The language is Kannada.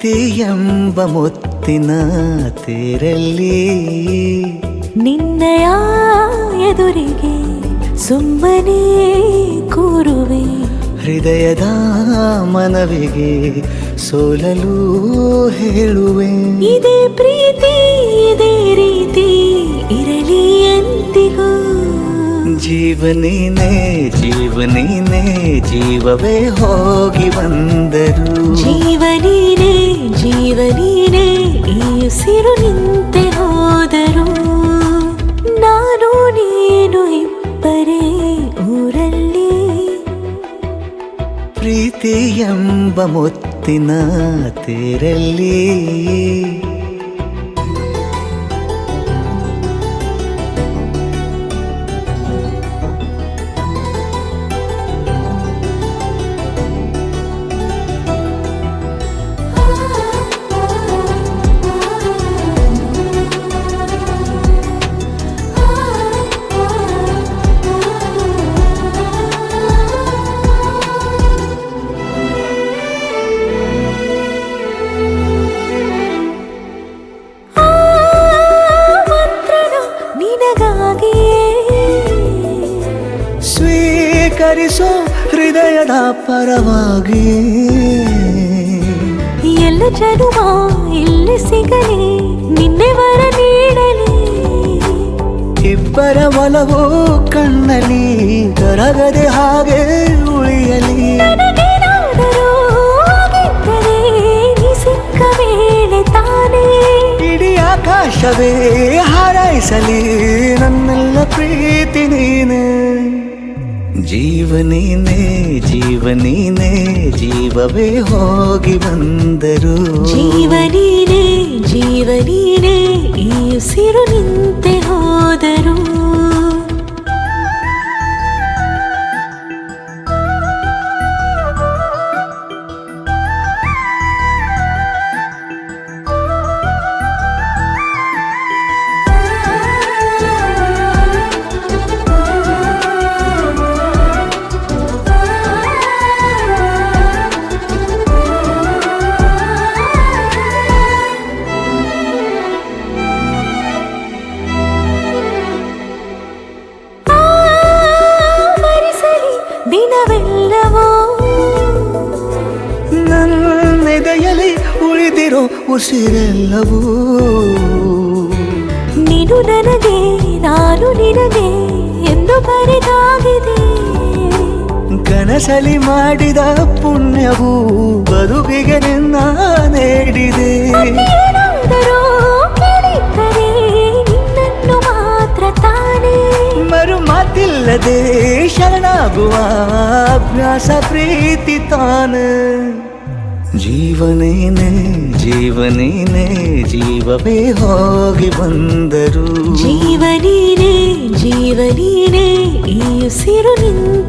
ಪ್ರೀತಿ ಎಂಬ ಮುತ್ತಿನ ತೇರಲ್ಲಿ ನಿನ್ನಯ ಎದುರಿಗೆ ಸುಮ್ಮನೆ ಕೂರುವೆ. ಹೃದಯದ ಮನವಿಗೆ ಸೋಲಲು ಹೇಳುವೆ. ಇದೇ ಪ್ರೀತಿ ಇದೇ ರೀತಿ ಇರಲಿ ಎಂದಿಗೂ. ಜೀವನೇನೆ ಜೀವನೇನೆ ಜೀವವೇ ಹೋಗಿ ಬಂದರು. ಜೀವನೀನೇ ಜೀವನೀನೇ ಈ ಉಸಿರು ನಿಂತೆ ಹೋದರು. ನಾನು ನೀನು ಇಬ್ಬರೇ ಊರಲ್ಲಿ. ಪ್ರೀತಿ ಎಂಬ ಮುತ್ತಿನ ತೇರಲ್ಲಿ ಸ್ವೀಕರಿಸೋ ಹೃದಯದ ಪರವಾಗಿ. ಎಲ್ಲ ಜನುಮ ಇಲ್ಲಿ ಸಿಗಲಿ ನಿನ್ನೆ ವರ ನೀಡಲಿ. ಇಬ್ಬರ ಒಲವು ಕಣ್ಣಲ್ಲಿ ಕರಗದೆ ಹಾಗೆ ಉಳಿಯಲಿ. ನನಗೇನಾದರೂ ಆಗಿದ್ದರೆ ನೀ ಸಿಕ್ಕ ವೇಳೆ ತಾನೇ ಇಡೀ ಆಕಾಶವೇ ಹಾರೈಸಲಿ ನನ್ನೆಲ್ಲ ಪ್ರೀತಿ ನೀನೆ. ಜೀವನೇನೆ ಜೀವನೇನೆ ಜೀವವೇ ಹೋಗಿ ಬಂದರು. ಜೀವನೀನೇ ಜೀವನೀನೇ ಈ ಉಸಿರು ನಿಂತೆ ಹೋದರು. ದಿನವೆಲ್ಲವೋ ನನ್ನೆದೆಯಲ್ಲಿ ಉಳಿದಿರೋ ಉಸಿರೆಲ್ಲವೂ ನೀನು ನನಗೆ ನಾನು ನಿನಗೆ ಎಂದು ಬರೆದಾಗಿದೆ. ಕನಸಲಿ ಮಾಡಿದ ಪುಣ್ಯವು ಬದುಕಿಗೆ ನಿನ್ನ ನೀಡಿದೆ. ಏನಾದರೂ ಕೇಳಿದ್ದರೆ ನಿನ್ನನ್ನು ಮಾತ್ರ ತಾನೇ. ಮರು ಮಾತಿಲ್ಲದೆ ಶರಣಾಗುವ ಅಭ್ಯಾಸ ಪ್ರೀತಿ ತಾನೆ. ಜೀವನೇನೆ ಜೀವನೇನೆ ಜೀವವೇ ಹೋಗಿ ಬಂದರು. ಜೀವನೀನೇ ಜೀವನೀನೇ ಈ ಉಸಿರು ನಿಂತ